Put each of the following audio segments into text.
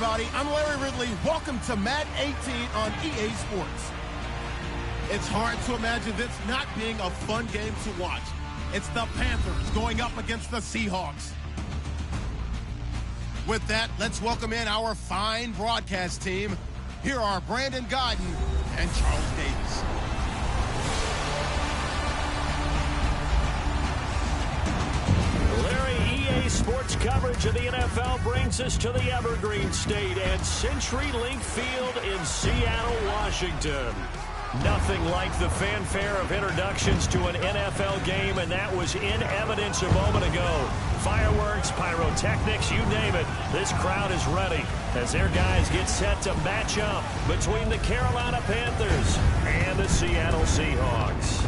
everybody. I'm Larry Ridley. Welcome to Madden18 on EA Sports. It's hard to imagine this not being a fun game to watch. It's the Panthers going up against the Seahawks. With that, let's welcome in our fine broadcast team. Here are Brandon Godden and Charles Davis. Sports coverage of the NFL brings us to the Evergreen State and CenturyLink Field in Seattle, Washington. Nothing like the fanfare of introductions to an NFL game, and that was in evidence a moment ago. Fireworks, pyrotechnics, you name it. This crowd is ready as their guys get set to match up between the Carolina Panthers and the Seattle Seahawks.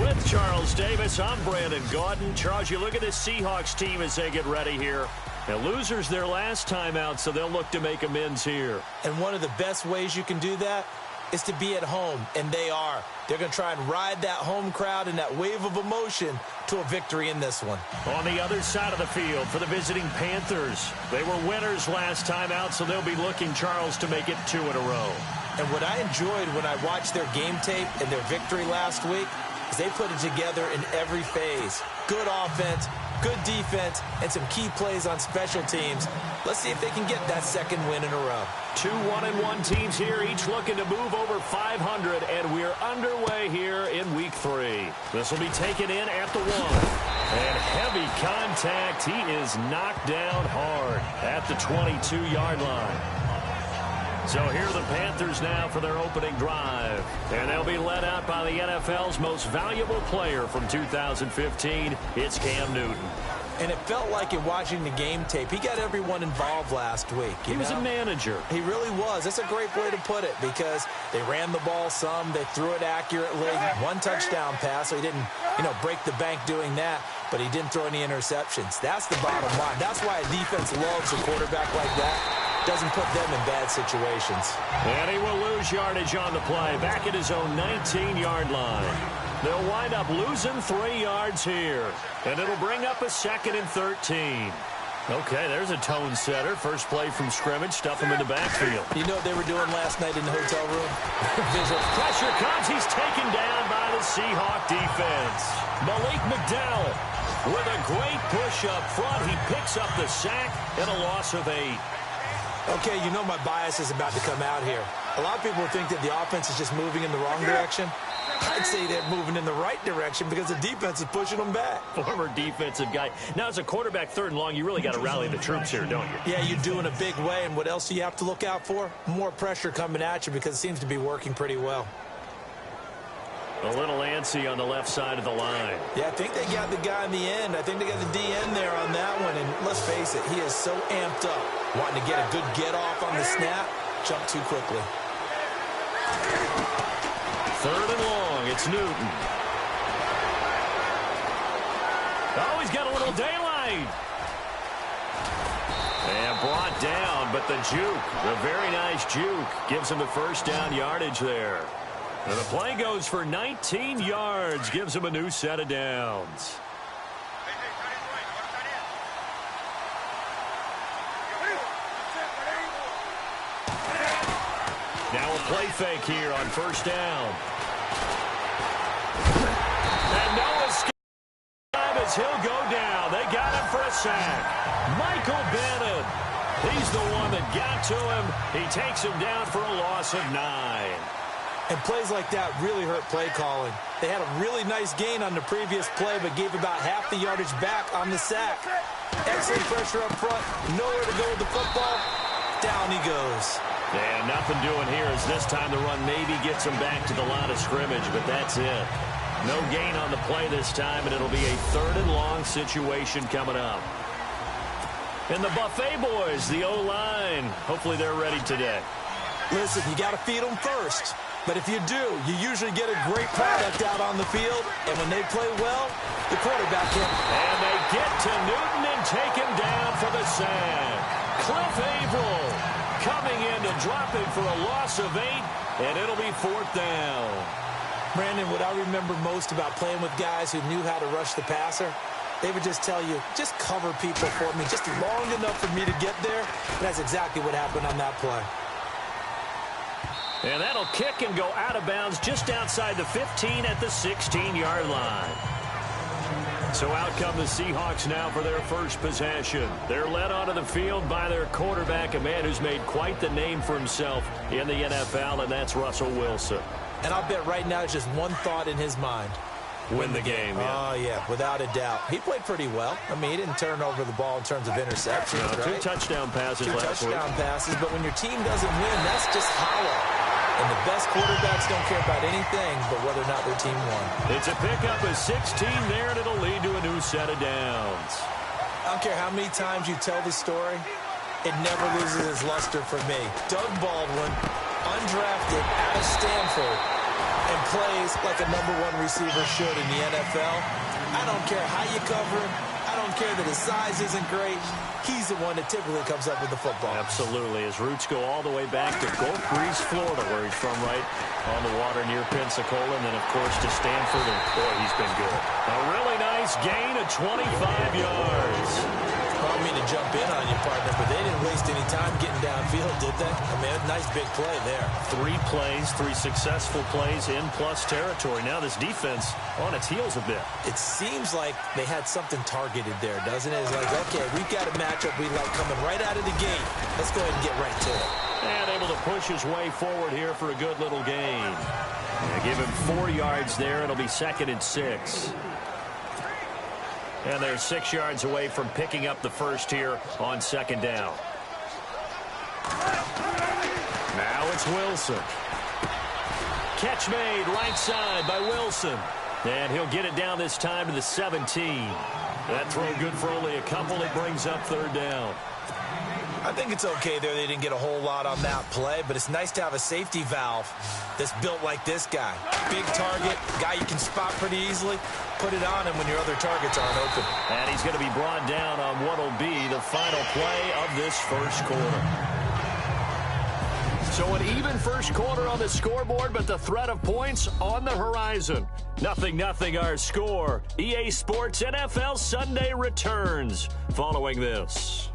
With Charles Davis, I'm Brandon Gaudin. Charles, you look at this Seahawks team as they get ready here. And losers their last time out, so they'll look to make amends here. And one of the best ways you can do that is to be at home, and they are. They're going to try and ride that home crowd and that wave of emotion to a victory in this one. On the other side of the field for the visiting Panthers, they were winners last time out, so they'll be looking, Charles, to make it 2 in a row. And what I enjoyed when I watched their game tape and their victory last week is they put it together in every phase. Good offense, good defense, and some key plays on special teams. Let's see if they can get that second win in a row. 2 1-1 teams here, each looking to move over 500, and we're underway here in Week 3. This will be taken in at the 1. And heavy contact. He is knocked down hard at the 22-yard line. So here are the Panthers now for their opening drive. And they'll be led out by the NFL's most valuable player from 2015. It's Cam Newton. And it felt like in watching the game tape, he got everyone involved last week. He was a manager. He really was. That's a great way to put it because they ran the ball some. They threw it accurately. 1 touchdown pass, so he didn't, break the bank doing that. But he didn't throw any interceptions. That's the bottom line. That's why a defense loves a quarterback like that. Doesn't put them in bad situations. And he will lose yardage on the play. Back at his own 19-yard line. They'll wind up losing 3 yards here. And it'll bring up a 2nd and 13. Okay, there's a tone setter. First play from scrimmage. Stuff him in the backfield. You know what they were doing last night in the hotel room? Visual pressure comes. He's taken down by the Seahawk defense. Malik McDowell with a great push up front. He picks up the sack and a loss of 8. Okay, you know my bias is about to come out here. A lot of people think that the offense is just moving in the wrong direction. I'd say they're moving in the right direction because the defense is pushing them back. Former defensive guy. Now, as a quarterback 3rd and long, you really got to rally the troops here, don't you? Yeah, you do in a big way. And what else do you have to look out for? More pressure coming at you because it seems to be working pretty well. A little antsy on the left side of the line. Yeah, I think they got the guy in the end. I think they got the DN there on that one. And let's face it, he is so amped up. Wanting to get a good get off on the snap. Jump too quickly. 3rd and long. It's Newton. Oh, he's got a little daylight. And brought down, but the juke, the very nice juke, gives him the first down yardage there. And the play goes for 19 yards, gives him a new set of downs. Now a play fake here on 1st down. And no escape as he'll go down. They got him for a sack. Michael Bennett. He's the one that got to him. He takes him down for a loss of 9. And plays like that really hurt play calling. They had a really nice gain on the previous play, but gave about half the yardage back on the sack. Excellent pressure up front. Nowhere to go with the football. Down he goes. And nothing doing here as this time the run maybe gets him back to the line of scrimmage, but that's it. No gain on the play this time, and it'll be a 3rd and long situation coming up. And the Buffet boys, the O-line, hopefully they're ready today. Listen, you got to feed them first. But if you do, you usually get a great product out on the field. And when they play well, the quarterback can. And they get to Newton and take him down for the sack. Cliff Averill coming in to drop him for a loss of 8. And it'll be 4th down. Brandon, what I remember most about playing with guys who knew how to rush the passer they would just tell you, just cover people for me, just long enough for me to get there. And that's exactly what happened on that play. And that'll kick and go out of bounds just outside the 15 at the 16-yard line. So out come the Seahawks now for their first possession. They're led onto the field by their quarterback, a man who's made quite the name for himself in the NFL, and that's Russell Wilson. And I'll bet right now it's just one thought in his mind. Win the game, yeah. Oh, yeah, without a doubt. He played pretty well. I mean, he didn't turn over the ball in terms of interceptions, no, right? 2 touchdown passes last week. 2 touchdown passes, but when your team doesn't win, that's just hollow. And the best quarterbacks don't care about anything but whether or not their team won. It's a pickup of 16 there, and it'll lead to a new set of downs. I don't care how many times you tell the story, it never loses its luster for me. Doug Baldwin, undrafted out of Stanford, and plays like a #1 receiver should in the NFL. I don't care how you cover him. I don't care that his size isn't great. He's the one that typically comes up with the football. Absolutely. His roots go all the way back to Gulf Breeze, Florida, where he's from, right on the water near Pensacola, and then, of course, to Stanford, and boy, he's been good. A really nice gain of 25 yards. I don't mean to jump in on you, partner, but they didn't waste any time getting downfield, did they? I mean, a nice big play there. 3 plays, 3 successful plays in plus territory. Now this defense on its heels a bit. It seems like they had something targeted there, doesn't it? It's like, okay, we've got a matchup we like coming right out of the gate. Let's go ahead and get right to it. And able to push his way forward here for a good little gain. Give him 4 yards there. It'll be 2nd and 6. And they're 6 yards away from picking up the first here on 2nd down. Now it's Wilson. Catch made right side by Wilson. And he'll get it down this time to the 17. That throw good for only a couple. It brings up 3rd down. I think it's okay there. They didn't get a whole lot on that play, but it's nice to have a safety valve that's built like this guy. Big target, guy you can spot pretty easily. Put it on him when your other targets aren't open. And he's going to be brought down on what will be the final play of this first quarter. So an even first quarter on the scoreboard, but the threat of points on the horizon. 0-0 our score. EA Sports NFL Sunday returns following this.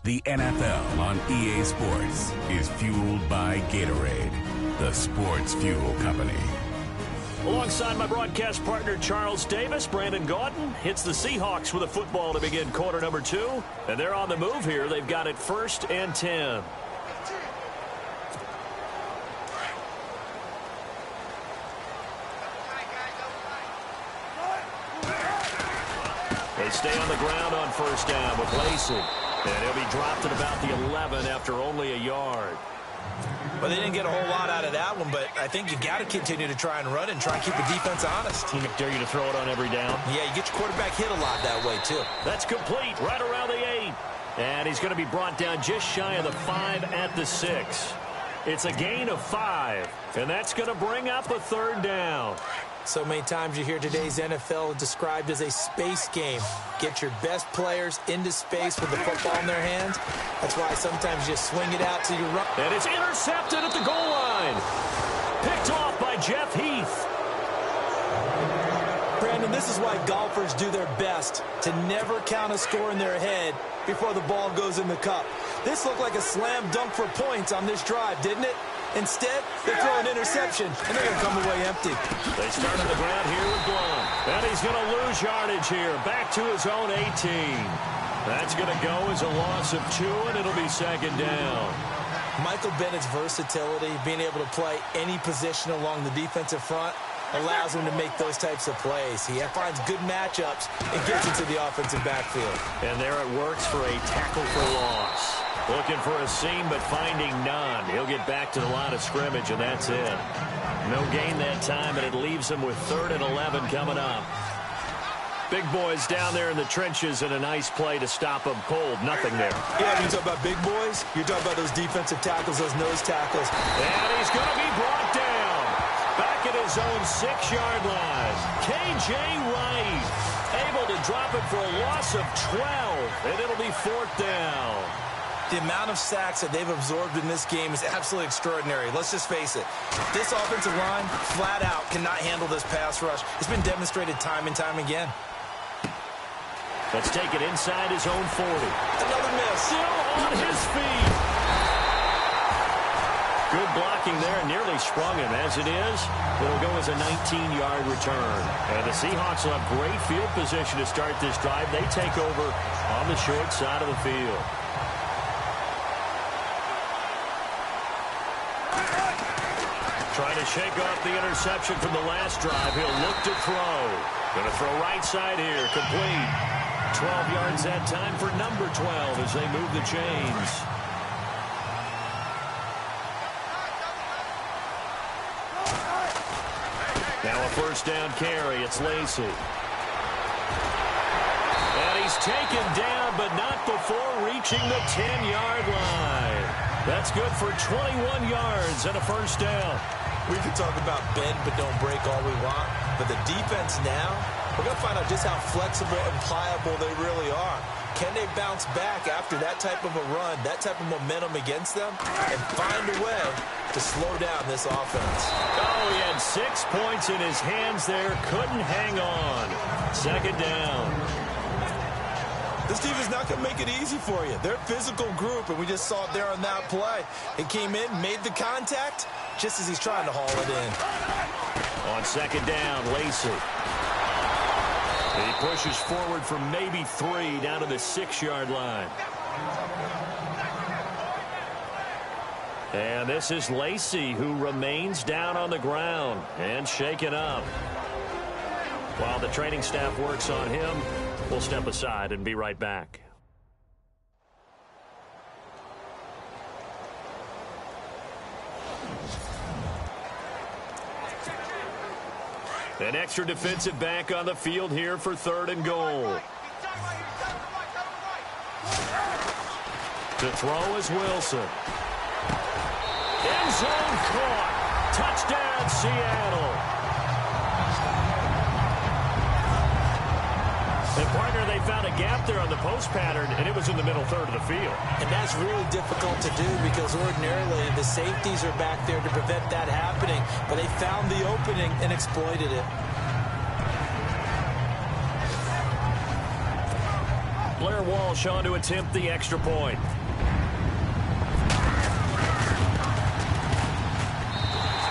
The NFL on EA Sports is fueled by Gatorade, the sports fuel company. Alongside my broadcast partner, Charles Davis, Brandon Gaudin hits the Seahawks with a football to begin quarter number 2. And they're on the move here. They've got it 1st and 10. They stay on the ground on 1st down with Lacey. And he'll be dropped at about the 11 after only a yard. Well, they didn't get a whole lot out of that one, but I think you got to continue to try and run and try and keep the defense honest. Team dare you to throw it on every down. Yeah, you get your quarterback hit a lot that way, too. That's complete right around the 8. And he's going to be brought down just shy of the 5 at the 6. It's a gain of 5, and that's going to bring up a 3rd down. So many times you hear today's NFL described as a space game. Get your best players into space with the football in their hands. That's why sometimes you swing it out till you run. And it's intercepted at the goal line. Picked off by Jeff Heath. Brandon, this is why golfers do their best to never count a score in their head before the ball goes in the cup. This looked like a slam dunk for points on this drive, didn't it? Instead, they throw an interception, and they're going to come away empty. They start on the ground here with Blum. And he's going to lose yardage here, back to his own 18. That's going to go as a loss of 2, and it'll be 2nd down. Michael Bennett's versatility, being able to play any position along the defensive front, allows him to make those types of plays. He finds good matchups and gets into the offensive backfield. And there it works for a tackle for loss. Looking for a seam, but finding none. He'll get back to the line of scrimmage, and that's it. No gain that time, and it leaves him with 3rd and 11 coming up. Big boys down there in the trenches, and a nice play to stop them cold. Nothing there. Yeah, when you talk about big boys, you're talking about those defensive tackles, those nose tackles. And he's going to be brought down. Back at his own 6-yard line. K.J. Wright able to drop it for a loss of 12, and it'll be 4th down. The amount of sacks that they've absorbed in this game is absolutely extraordinary. Let's just face it. This offensive line, flat out, cannot handle this pass rush. It's been demonstrated time and time again. Let's take it inside his own 40. Another miss. Still on his feet. Good blocking there, nearly sprung him. As it is, it'll go as a 19-yard return. And the Seahawks will have great field position to start this drive. They take over on the short side of the field. Trying to shake off the interception from the last drive. He'll look to throw. Going to throw right side here. Complete. 12 yards that time for number 12 as they move the chains. Now a first down carry. It's Lacy. And he's taken down, but not before reaching the 10-yard line. That's good for 21 yards and a first down. We can talk about bend but don't break all we want, but the defense now, we're going to find out just how flexible and pliable they really are. Can they bounce back after that type of a run, that type of momentum against them, and find a way to slow down this offense? Oh, he had 6 points in his hands there. Couldn't hang on. Second down. This team is not going to make it easy for you. They're a physical group, and we just saw it there on that play. It came in, made the contact, just as he's trying to haul it in. On second down, Lacy. He pushes forward for maybe 3 down to the 6-yard line. And this is Lacy, who remains down on the ground and shaken up. While the training staff works on him, we'll step aside and be right back. An extra defensive back on the field here for 3rd and goal. To throw is Wilson. End zone caught. Touchdown, Seattle. And partner, they found a gap there on the post pattern, and it was in the middle third of the field. And that's really difficult to do because ordinarily the safeties are back there to prevent that happening. But they found the opening and exploited it. Blair Walsh on to attempt the extra point.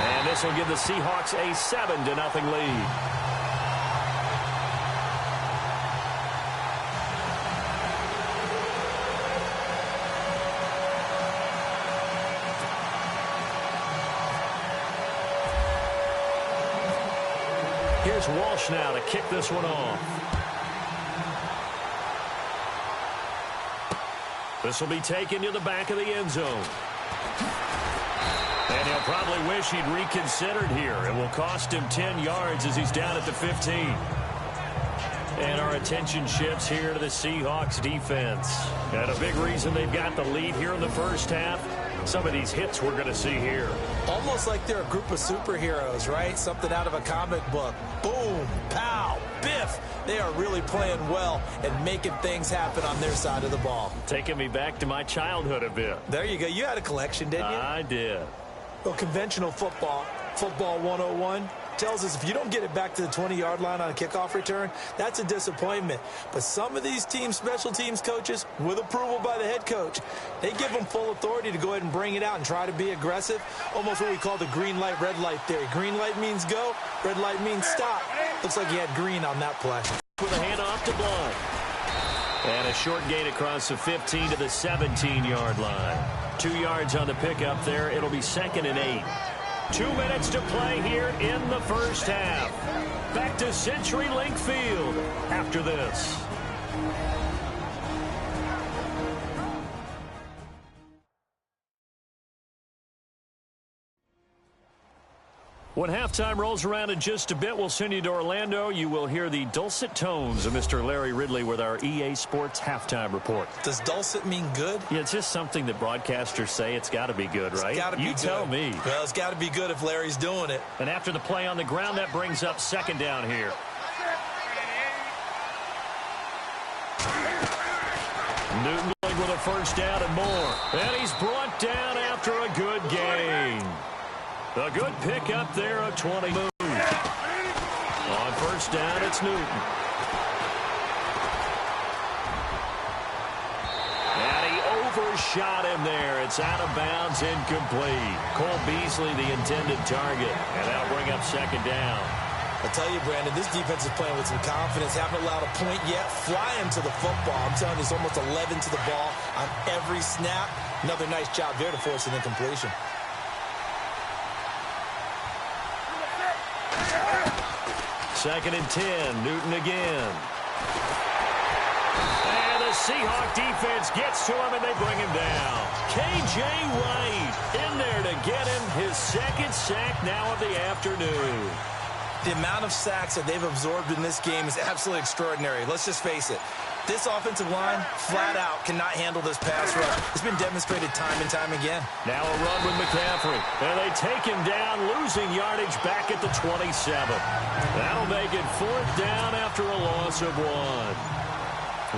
And this will give the Seahawks a 7-0 lead. Here's Walsh now to kick this one off. This will be taken to the back of the end zone. And he'll probably wish he'd reconsidered here. It will cost him 10 yards as he's down at the 15. And our attention shifts here to the Seahawks defense. And a big reason they've got the lead here in the first half, some of these hits we're going to see here. Almost like they're a group of superheroes, right? Something out of a comic book. Boom, pow, biff. They are really playing well and making things happen on their side of the ball. Taking me back to my childhood a bit. There you go. You had a collection, didn't you? I did. Well, conventional football 101, tells us if you don't get it back to the 20-yard line on a kickoff return, that's a disappointment. But some of these teams, special teams coaches, with approval by the head coach, they give them full authority to go ahead and bring it out and try to be aggressive, almost what we call the green light, red light theory. Green light means go, red light means stop. Looks like he had green on that play. With a handoff to Blunt. And a short gain across the 15 to the 17-yard line. 2 yards on the pickup there. It'll be 2nd and 8. 2 minutes to play here in the first half. Back to CenturyLink Field after this. When halftime rolls around in just a bit, we'll send you to Orlando. You will hear the dulcet tones of Mr. Larry Ridley with our EA Sports halftime report. Does dulcet mean good? Yeah, it's just something that broadcasters say. It's got to be good, right? It's got to be good. You tell me. Well, it's got to be good if Larry's doing it. And after the play on the ground, that brings up 2nd down here. Newton going with a first down and more. And he's brought down after a good gain. A good pickup there of 20 moves. On first down, it's Newton. And he overshot him there. It's out of bounds, incomplete. Cole Beasley, the intended target. And that'll bring up second down. I tell you, Brandon, this defense is playing with some confidence. Haven't allowed a point yet. Flying to the football. I'm telling you, it's almost 11 to the ball on every snap. Another nice job there to force an incompletion. Second and 10. Newton again. And the Seahawk defense gets to him, and they bring him down. K.J. Wright in there to get him his second sack now of the afternoon. The amount of sacks that they've absorbed in this game is absolutely extraordinary. Let's just face it. This offensive line, flat out, cannot handle this pass rush. It's been demonstrated time and time again. Now a run with McCaffrey. And they take him down, losing yardage back at the 27. That'll make it fourth down after a loss of 1.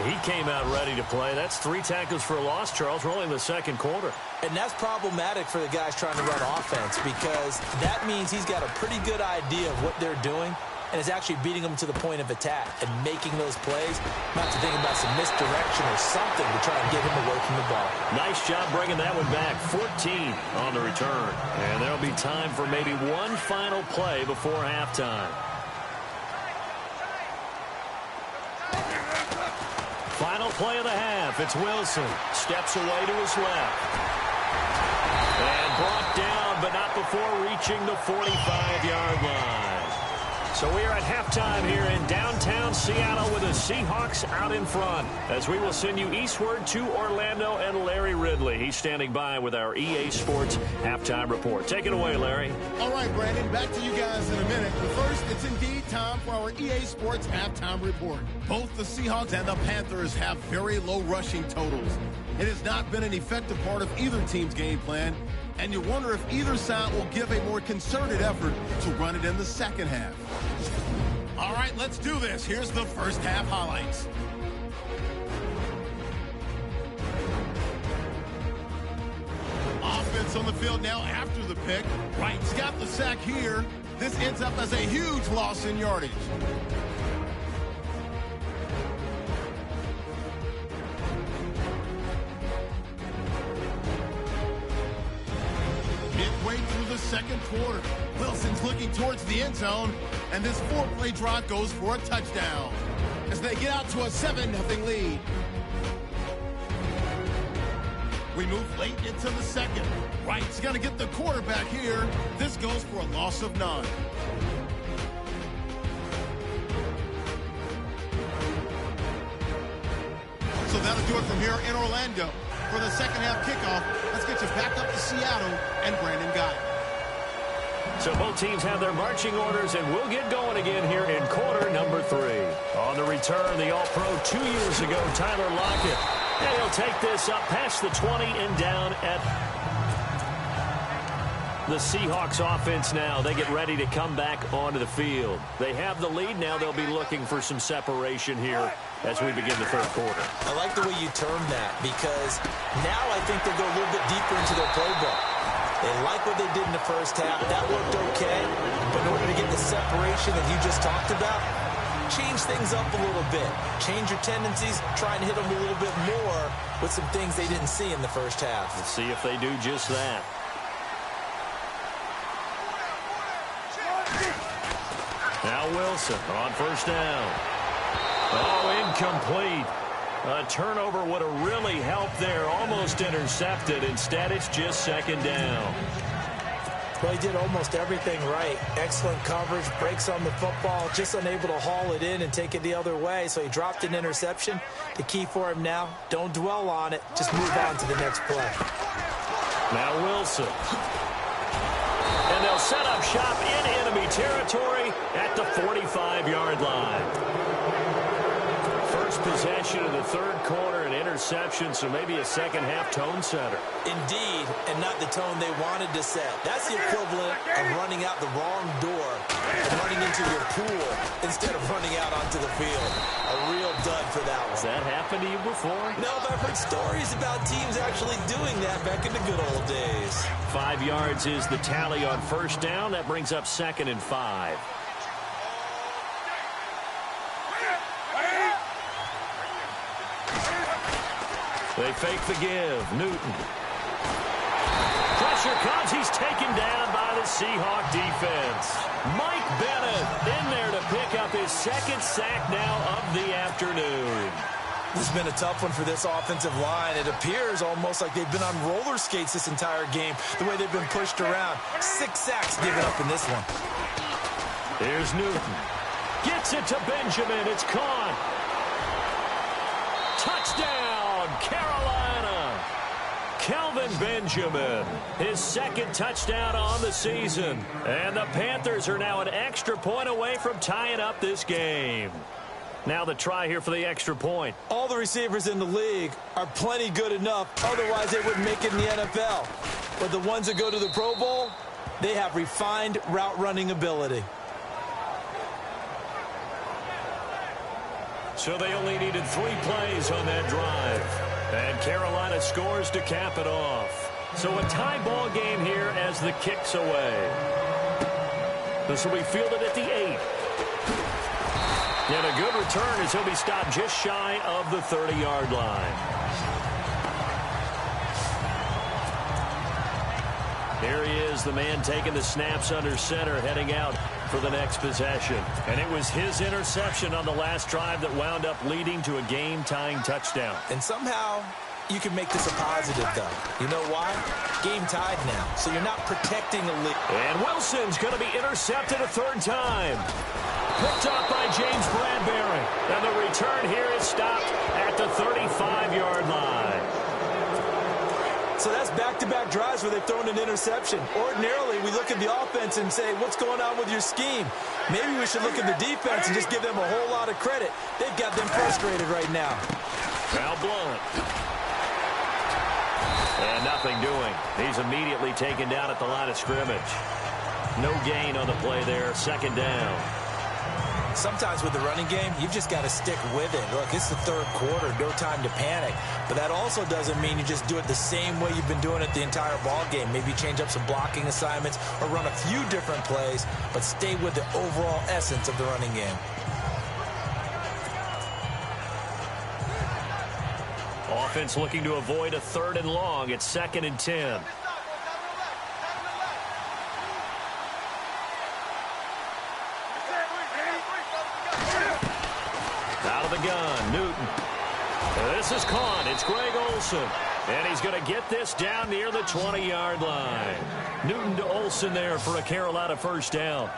He came out ready to play. That's 3 tackles for a loss, Charles. We're only in the second quarter. And that's problematic for the guys trying to run offense because that means he's got a pretty good idea of what they're doing and is actually beating them to the point of attack and making those plays, not to think about some misdirection or something to try and get him away from the ball. Nice job bringing that one back. 14 on the return. And there'll be time for maybe one final play before halftime. Final play of the half. It's Wilson. Steps away to his left. And brought down, but not before reaching the 45-yard line. So we are at halftime here in downtown Seattle with the Seahawks out in front. As we will send you eastward to Orlando and Larry Ridley. He's standing by with our EA Sports halftime report. Take it away, Larry. All right, Brandon, back to you guys in a minute. But first, it's indeed time for our EA Sports halftime report. Both the Seahawks and the Panthers have very low rushing totals. It has not been an effective part of either team's game plan, and you wonder if either side will give a more concerted effort to run it in the second half. All right, let's do this. Here's the first half highlights. Offense on the field now after the pick. Wright's got the sack here. This ends up as a huge loss in yardage. Midway through the second quarter, Wilson's looking towards the end zone, and this 4-play drive goes for a touchdown as they get out to a 7-0 lead. We move late into the second. Wright's going to get the quarterback here. This goes for a loss of 9. So that'll do it from here in Orlando. For the second half kickoff, let's get you back up to Seattle and Brandon Guy. So both teams have their marching orders, and we'll get going again here in quarter number 3. On the return, the All-Pro 2 years ago, Tyler Lockett. And he'll take this up past the 20 and down at the Seahawks offense now. They get ready to come back onto the field. They have the lead now. They'll be looking for some separation here as we begin the third quarter. I like the way you termed that because now I think they'll go a little bit deeper into their playbook. They like what they did in the first half. That looked okay. But in order to get the separation that you just talked about, change things up a little bit. Change your tendencies. Try and hit them a little bit more with some things they didn't see in the first half. Let's see if they do just that. Now Wilson on first down. Oh, incomplete. A turnover would have really helped there. Almost intercepted. Instead, it's just second down. Well, he did almost everything right. Excellent coverage, breaks on the football, just unable to haul it in and take it the other way. So he dropped an interception. The key for him now, don't dwell on it. Just move on to the next play. Now Wilson. And they'll set up shop in enemy territory at the 45-yard line. First first possession of the third quarter, an interception, so maybe a second-half tone setter. Indeed, and not the tone they wanted to set. That's the equivalent of running out the wrong door and running into your pool instead of running out onto the field. A real dud for that one. Has that happened to you before? No, but I've heard stories about teams actually doing that back in the good old days. 5 yards is the tally on first down. That brings up 2nd and 5. They fake the give. Newton. Pressure comes. He's taken down by the Seahawk defense. Mike Bennett in there to pick up his 2nd sack now of the afternoon. This has been a tough one for this offensive line. It appears almost like they've been on roller skates this entire game, the way they've been pushed around. 6 sacks given up in this one. Here's Newton. Gets it to Benjamin. It's caught. Touchdown, Carolina. Kelvin Benjamin, his 2nd touchdown on the season. And the Panthers are now an extra point away from tying up this game. Now the try here for the extra point. All the receivers in the league are plenty good enough. Otherwise, they wouldn't make it in the NFL. But the ones that go to the Pro Bowl, they have refined route running ability. So they only needed 3 plays on that drive. And Carolina scores to cap it off. So a tie ball game here as the kick's away. This will be fielded at the 8. And a good return as he'll be stopped just shy of the 30-yard line. Here he is, the man taking the snaps under center, heading out for the next possession. And it was his interception on the last drive that wound up leading to a game-tying touchdown. And somehow you can make this a positive, though. You know why? Game tied now, so you're not protecting a lead. And Wilson's going to be intercepted a 3rd time. Picked up by James Bradbury. And the return here is stopped at the 35-yard line. So that's back-to-back drives where they've thrown an interception. Ordinarily, we look at the offense and say, what's going on with your scheme? Maybe we should look at the defense and just give them a whole lot of credit. They've got them frustrated right now. Now Blunt. And nothing doing. He's immediately taken down at the line of scrimmage. No gain on the play there. 2nd down. Sometimes with the running game, you've just got to stick with it. Look, it's the 3rd quarter, no time to panic. But that also doesn't mean you just do it the same way you've been doing it the entire ball game. Maybe change up some blocking assignments or run a few different plays, but stay with the overall essence of the running game. Offense looking to avoid a 3rd and long. It's 2nd and 10. Out of the gun, Newton. This is caught. It's Greg Olsen. And he's going to get this down near the 20-yard line. Newton to Olsen there for a Carolina 1st down.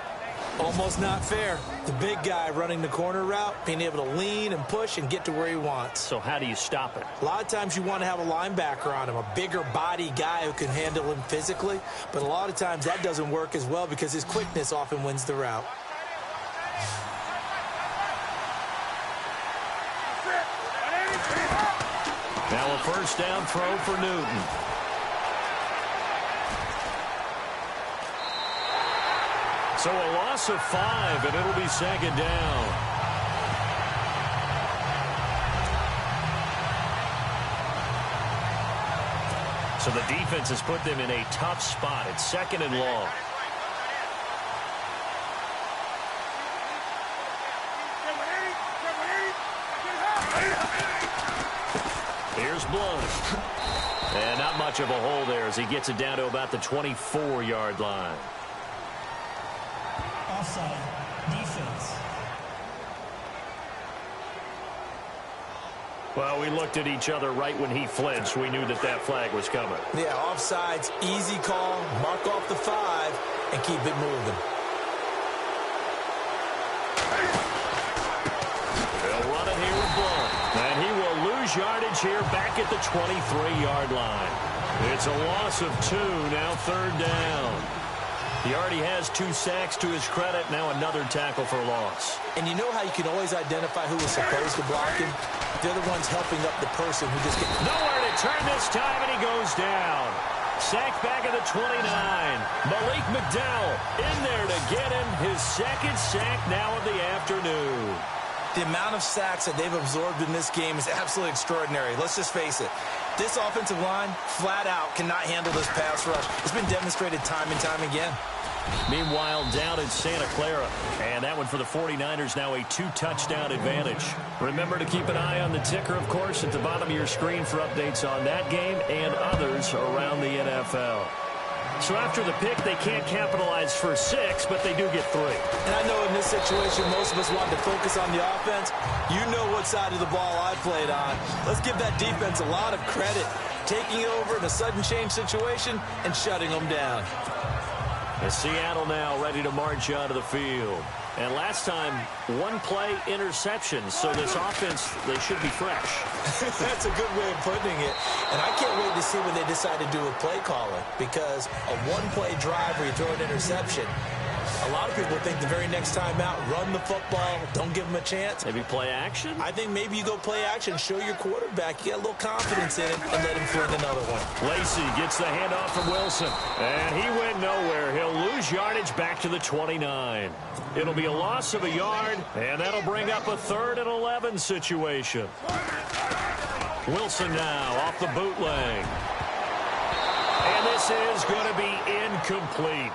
Almost not fair. The big guy running the corner route, being able to lean and push and get to where he wants. So how do you stop it? A lot of times you want to have a linebacker on him, a bigger body guy who can handle him physically. But a lot of times that doesn't work as well because his quickness often wins the route. Now a 1st down throw for Newton. So a loss of 5, and it'll be 2nd down. So the defense has put them in a tough spot. It's 2nd and long. Here's Blunt. And not much of a hole there as he gets it down to about the 24-yard line. Offside, defense. Well, we looked at each other right when he flinched. We knew that that flag was coming. Yeah, offsides, easy call, mark off the 5, and keep it moving. They'll run it here with Blunt. And he will lose yardage here back at the 23-yard line. It's a loss of 2, now 3rd down. He already has 2 sacks to his credit. Now another tackle for loss. And you know how you can always identify who was supposed to block him? They're the ones helping up the person who just gets... Nowhere to turn this time, and he goes down. Sacked back at the 29. Malik McDowell in there to get him his second sack now of the afternoon. The amount of sacks that they've absorbed in this game is absolutely extraordinary. Let's just face it. This offensive line, flat out, cannot handle this pass rush. It's been demonstrated time and time again. Meanwhile, down in Santa Clara. And that one for the 49ers, now a 2-touchdown advantage. Remember to keep an eye on the ticker, of course, at the bottom of your screen for updates on that game and others around the NFL. So after the pick, they can't capitalize for 6, but they do get 3. And I know in this situation, most of us wanted to focus on the offense. You know what side of the ball I played on. Let's give that defense a lot of credit. Taking over in a sudden change situation and shutting them down. And Seattle now ready to march onto the field. And last time, 1-play interception. So this offense, they should be fresh. That's a good way of putting it. And I can't wait to see what they decide to do with play calling. Because a 1-play drive where you throw an interception, a lot of people think the very next time out, run the football, don't give them a chance. Maybe play action? I think maybe you go play action, show your quarterback you got a little confidence in it, and let him fling another one. Lacey gets the handoff from Wilson. And he went nowhere. He'll lose yardage back to the 29. It'll be a loss of a yard, and that'll bring up a 3rd and 11 situation. Wilson now off the bootleg. And this is going to be incomplete.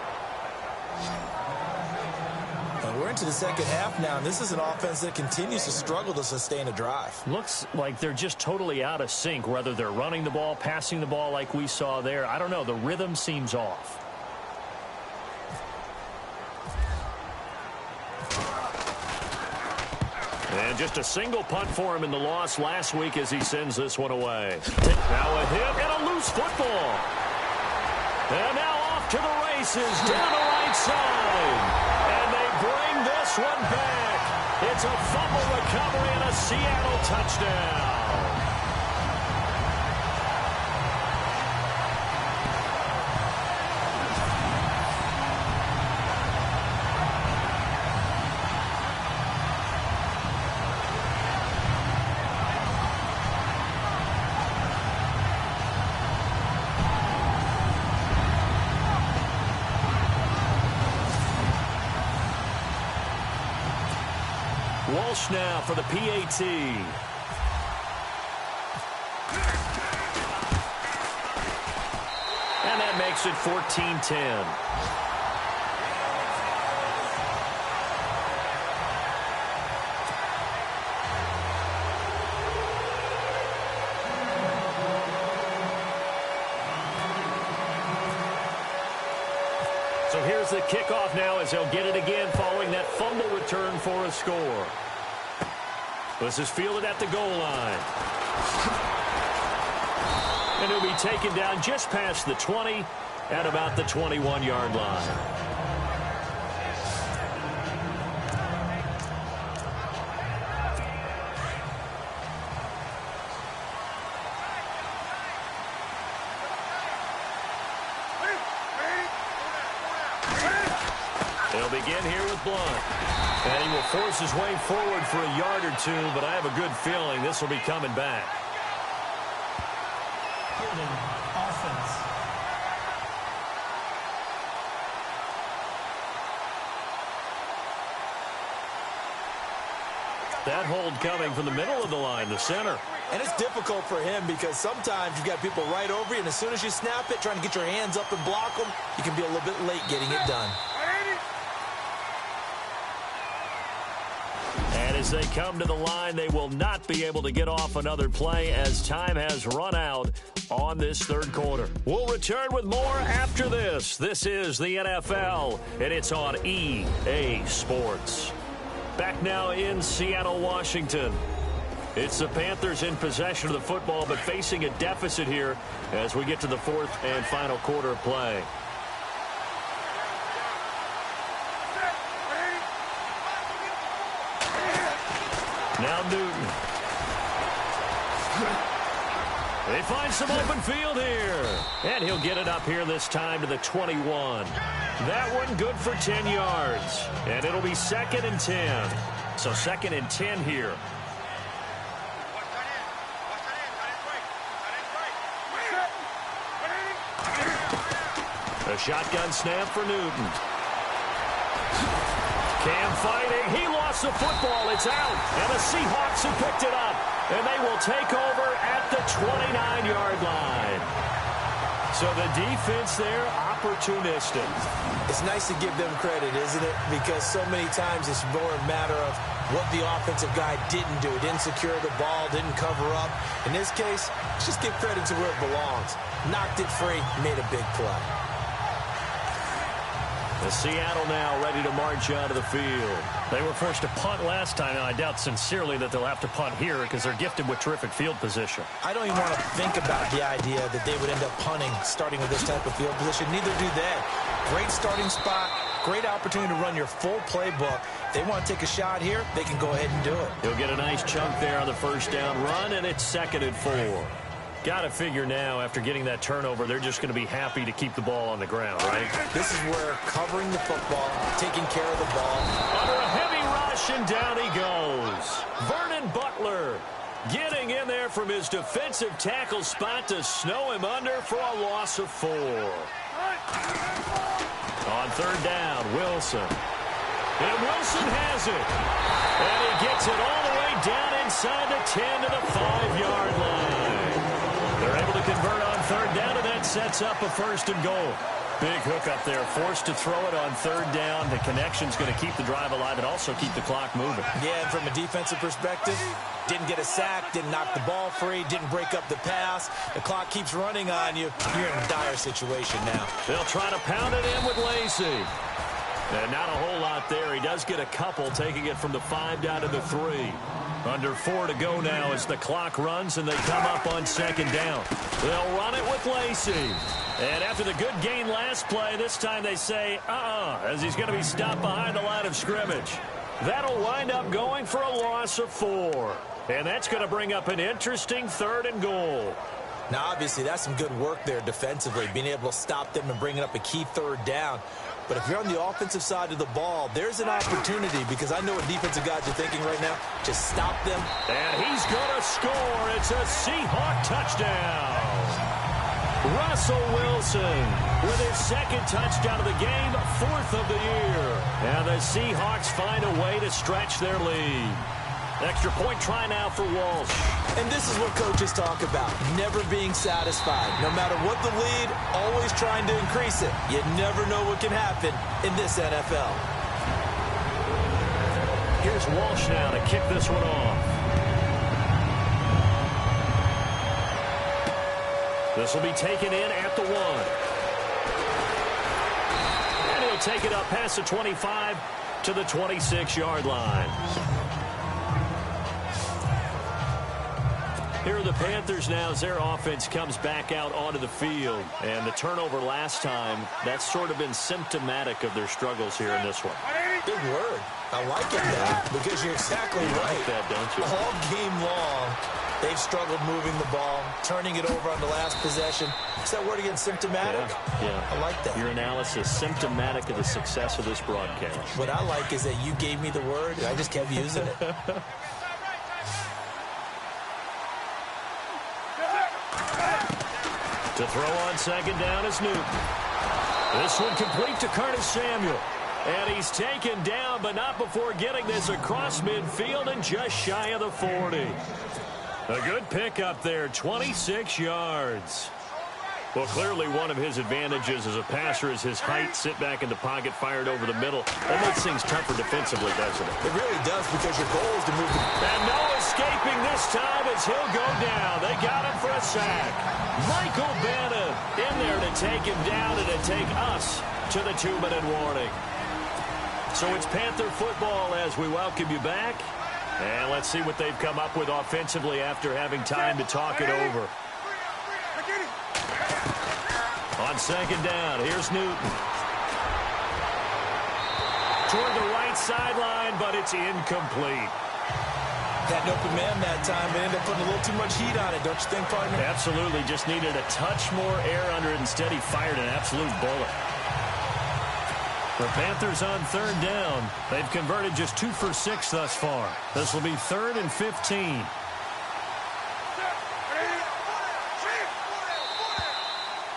We're into the second half now, and this is an offense that continues to struggle to sustain a drive. Looks like they're just totally out of sync, whether they're running the ball, passing the ball like we saw there. I don't know. The rhythm seems off. And just a single punt for him in the loss last week as he sends this one away. Now a hit and a loose football. And now off to the races down the right side. And they bring this one back. It's a fumble recovery and a Seattle touchdown. Walsh now for the PAT. And that makes it 14-10. So here's the kickoff now as they'll get it again following that fumble return for a score. This is fielded at the goal line. And it'll be taken down just past the 20 at about the 21-yard line. They'll begin here with Blunt. And he will force his way forward for a yard or 2, but I have a good feeling this will be coming back. Offense. That hold coming from the middle of the line, the center. And it's difficult for him because sometimes you've got people right over you, and as soon as you snap it, trying to get your hands up and block them, you can be a little bit late getting it done. And as they come to the line, they will not be able to get off another play as time has run out on this third quarter. We'll return with more after this. This is the NFL, and it's on EA Sports. Back now in Seattle, Washington. It's the Panthers in possession of the football, but facing a deficit here as we get to the fourth and final quarter of play. Now Newton. They find some open field here. And he'll get it up here this time to the 21. That one good for 10 yards. And it'll be 2nd and 10. So 2nd and 10 here. A shotgun snap for Newton. Cam fighting. He lost the football. It's out. And the Seahawks have picked it up. And they will take over at the 29-yard line. So the defense there, opportunistic. It's nice to give them credit, isn't it? Because so many times it's more a matter of what the offensive guy didn't do. Didn't secure the ball, didn't cover up. In this case, let's just give credit to where it belongs. Knocked it free, made a big play. The Seattle now ready to march out of the field. They were forced to punt last time, and I doubt sincerely that they'll have to punt here because they're gifted with terrific field position. I don't even want to think about the idea that they would end up punting starting with this type of field position. Neither do they. Great starting spot, great opportunity to run your full playbook. If they want to take a shot here, they can go ahead and do it. He'll get a nice chunk there on the first down run, and it's 2nd and 4. Got to figure now, after getting that turnover, they're just going to be happy to keep the ball on the ground, right? This is where covering the football, taking care of the ball. Under a heavy rush, and down he goes. Vernon Butler getting in there from his defensive tackle spot to snow him under for a loss of 4. On 3rd down, Wilson. And Wilson has it. And he gets it all the way down inside the 10 to the 5-yard line. They're able to convert on 3rd down, and that sets up a 1st and goal. Big hook up there, forced to throw it on 3rd down. The connection's going to keep the drive alive and also keep the clock moving. Yeah, and from a defensive perspective, didn't get a sack, didn't knock the ball free, didn't break up the pass. The clock keeps running on you. You're in a dire situation now. They'll try to pound it in with Lacey. And not a whole lot there. He does get a couple, taking it from the 5 down to the 3. Under 4 to go now as the clock runs and they come up on 2nd down. They'll run it with Lacey. And after the good gain last play, this time they say, as he's going to be stopped behind the line of scrimmage. That'll wind up going for a loss of 4. And that's going to bring up an interesting 3rd and goal. Now, obviously, that's some good work there defensively, being able to stop them and bringing up a key 3rd down. But if you're on the offensive side of the ball, there's an opportunity because I know what defensive guys are thinking right now. Just stop them. And he's going to score. It's a Seahawk touchdown. Russell Wilson with his 2nd touchdown of the game, 4th of the year. And the Seahawks find a way to stretch their lead. Extra point try now for Walsh. And this is what coaches talk about, never being satisfied. No matter what the lead, always trying to increase it. You never know what can happen in this NFL. Here's Walsh now to kick this one off. This will be taken in at the 1. And he'll take it up past the 25 to the 26-yard line. Here are the Panthers now as their offense comes back out onto the field. And the turnover last time, that's sort of been symptomatic of their struggles here in this one. Big word. I like it, though, because you're exactly right. You like that, don't you? All game long, they've struggled moving the ball, turning it over on the last possession. What's that word again, symptomatic? Yeah. I like that. Your analysis, symptomatic of the success of this broadcast. What I like is that you gave me the word, and I just kept using it. To throw on 2nd down is Newton. This one complete to Curtis Samuel. And he's taken down, but not before getting this across midfield and just shy of the 40. A good pickup there, 26 yards. Well, clearly one of his advantages as a passer is his height. Sit back in the pocket, fired over the middle. That makes things tougher defensively, doesn't it? It really does, because your goal is to move the... And no escaping this time as he'll go down. They got him for a sack. Michael Bannon in there to take him down and to take us to the 2-minute warning. So it's Panther football as we welcome you back. And let's see what they've come up with offensively after having time to talk it over. On 2nd down, here's Newton. Toward the right sideline, but it's incomplete. Had an open man that time, but ended up putting a little too much heat on it, don't you think, partner? Absolutely. Just needed a touch more air under it. Instead, he fired an absolute bullet. The Panthers on third down. They've converted just 2 for 6 thus far. This will be 3rd and 15.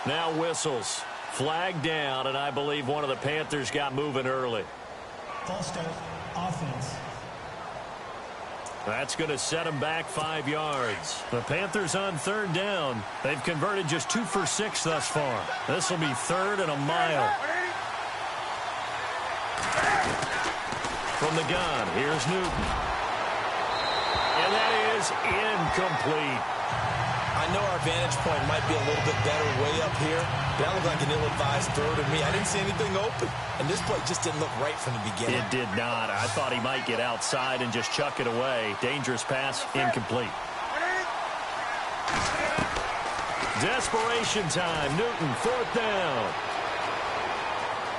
Now whistles. Flag down, and I believe one of the Panthers got moving early. False start, offense. That's going to set them back 5 yards. The Panthers on third down. They've converted just 2 for 6 thus far. This will be 3rd and a mile. From the gun, here's Newton. And that is incomplete. I know our vantage point might be a little bit better way up here, but that looked like an ill-advised throw to me. I didn't see anything open, and this play just didn't look right from the beginning. It did not. I thought he might get outside and just chuck it away. Dangerous pass, incomplete. Desperation time. Newton, 4th down.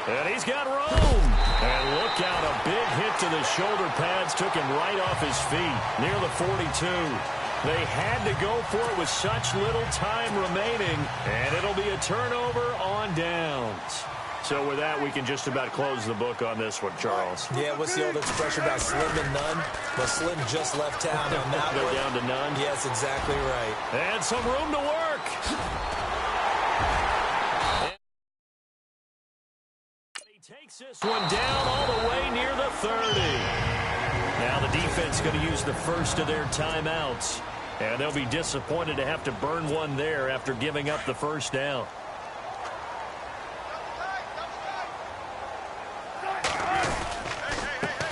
And he's got room. And look out, a big hit to the shoulder pads took him right off his feet, near the 42. They had to go for it with such little time remaining, and it'll be a turnover on downs. So with that, we can just about close the book on this one, Charles. Yeah, what's the old expression about slim and none? Well, Slim just left town on that Go one. down to none? Yes, exactly right. And some room to work. Takes this one down all the way near the 30. Now the defense going to use the first of their timeouts. And they'll be disappointed to have to burn one there after giving up the first down.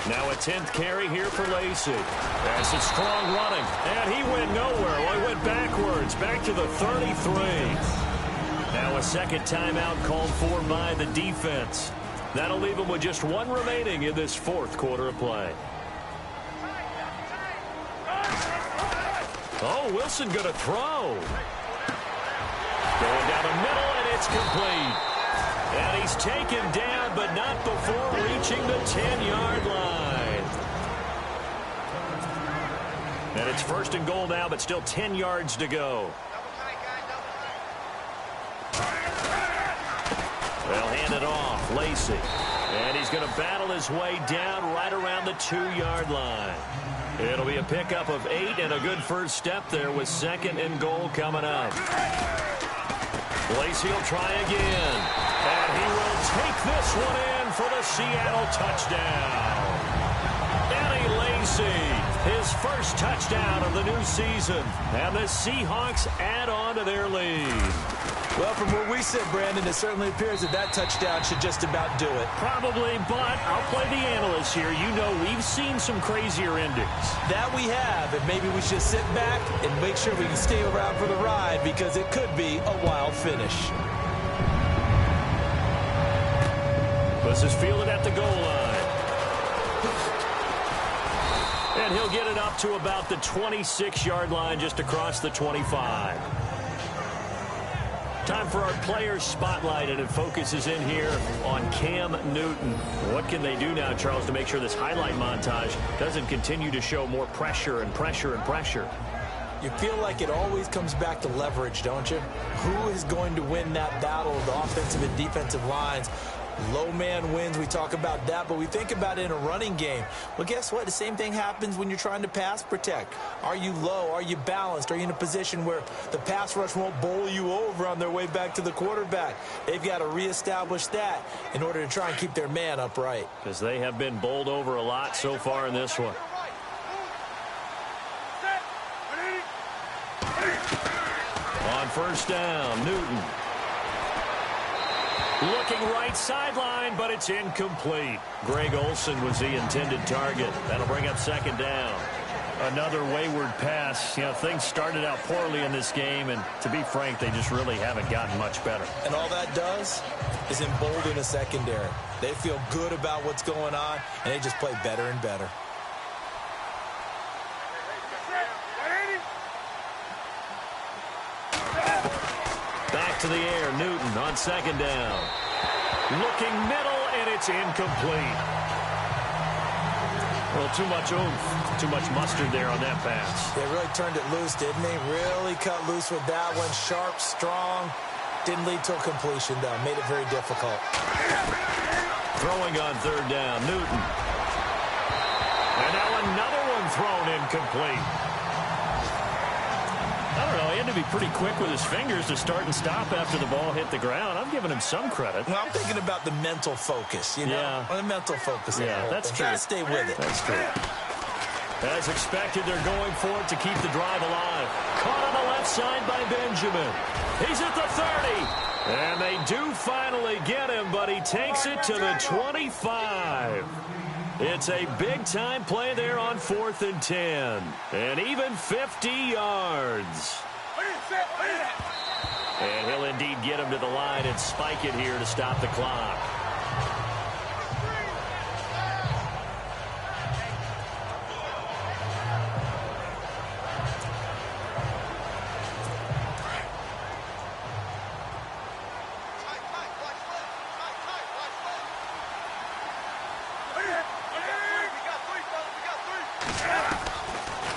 Now a 10th carry here for Lacey. That's a strong running. And he went nowhere. Well, he went backwards, back to the 33. Now a second timeout called for by the defense. That'll leave them with just one remaining in this 4th quarter of play. Oh, Wilson going to throw. Going down the middle, and it's complete. And he's taken down, but not before reaching the 10-yard line. And it's 1st and goal now, but still 10 yards to go. They'll hand it off. Lacey. And he's going to battle his way down right around the 2-yard line. It'll be a pickup of 8 and a good first step there with 2nd and goal coming up. Lacey will try again. And he will take this one in for the Seattle touchdown. Eddie Lacy, his first touchdown of the new season. And the Seahawks add on to their lead. Well, from where we sit, Brandon, it certainly appears that that touchdown should just about do it. Probably, but I'll play the analyst here. You know we've seen some crazier endings. That we have, and maybe we should sit back and make sure we can stay around for the ride because it could be a wild finish. This is fielded at the goal line. And he'll get it up to about the 26-yard line just across the 25. Time for our players spotlight, and it focuses in here on Cam Newton. What can they do now, Charles, to make sure this highlight montage doesn't continue to show more pressure and pressure and pressure? You feel like it always comes back to leverage, don't you? Who is going to win that battle of the offensive and defensive lines? Low man wins. We talk about that, but we think about it in a running game. Well, guess what? The same thing happens when you're trying to pass protect. Are you low? Are you balanced? Are you in a position where the pass rush won't bowl you over on their way back to the quarterback? They've got to reestablish that in order to try and keep their man upright. Because they have been bowled over a lot so far in this one. On first down, Newton. Looking right sideline, but it's incomplete. Greg Olsen was the intended target. That'll bring up 2nd down. Another wayward pass. You know, things started out poorly in this game, and to be frank, they just really haven't gotten much better. And all that does is embolden a secondary. They feel good about what's going on, and they just play better and better. Back to the air, Newton on 2nd down. Looking middle, and it's incomplete. Well, too much oomph. too much mustard there on that pass. They really turned it loose, didn't they? Really cut loose with that one. Sharp, strong. Didn't lead to a completion, though. Made it very difficult. Throwing on third down, Newton. And now another one thrown incomplete. I don't know. He had to be pretty quick with his fingers to start and stop after the ball hit the ground. I'm giving him some credit. Well, I'm thinking about the mental focus, you know? Yeah. The mental focus. Yeah, that's true. Got to stay with it. That's true. As expected, they're going for it to keep the drive alive. Caught on the left side by Benjamin. He's at the 30. And they do finally get him, but he takes it to the 25. It's a big-time play there on 4th and 10. And even 50 yards. And he'll indeed get him to the line and spike it here to stop the clock.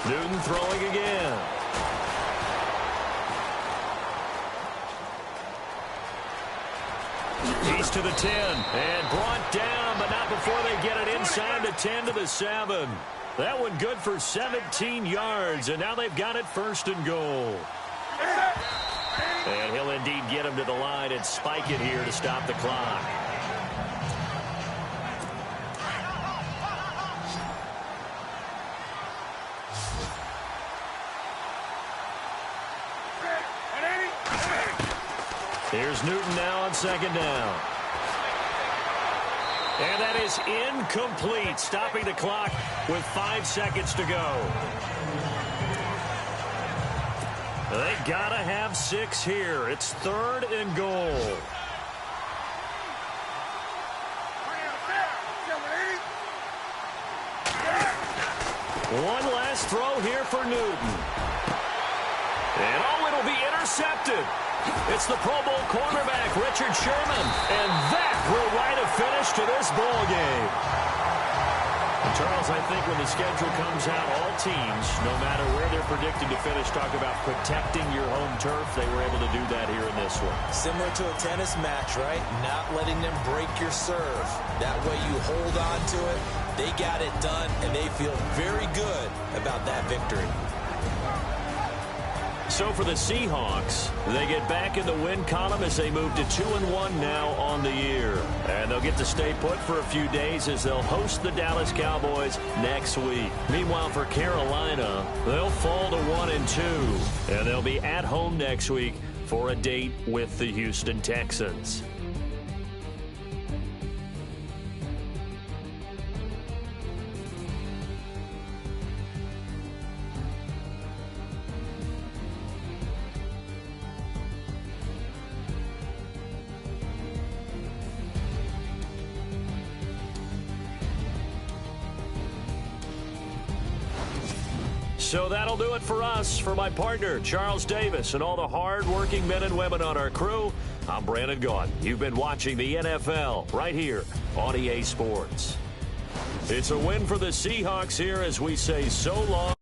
Newton throwing again. He's to the 10 and brought down, but not before they get it inside the 10 to the 7. That one good for 17 yards, and now they've got it 1st and goal. And he'll indeed get him to the line and spike it here to stop the clock. Here's Newton now on 2nd down. And that is incomplete, stopping the clock with 5 seconds to go. They gotta have 6 here. It's 3rd and goal. One last throw here for Newton. And oh, it'll be intercepted. It's the Pro Bowl cornerback, Richard Sherman. And that will write a finish to this ball game. And Charles, I think when the schedule comes out, all teams, no matter where they're predicted to finish, talk about protecting your home turf. They were able to do that here in this one. Similar to a tennis match, right? Not letting them break your serve. That way you hold on to it. They got it done, and they feel very good about that victory. So for the Seahawks, they get back in the win column as they move to 2-1 now on the year. And they'll get to stay put for a few days as they'll host the Dallas Cowboys next week. Meanwhile, for Carolina, they'll fall to 1-2. And they'll be at home next week for a date with the Houston Texans. So that'll do it for us. For my partner, Charles Davis, and all the hard-working men and women on our crew, I'm Brandon Gaudin. You've been watching the NFL right here on EA Sports. It's a win for the Seahawks here as we say so long.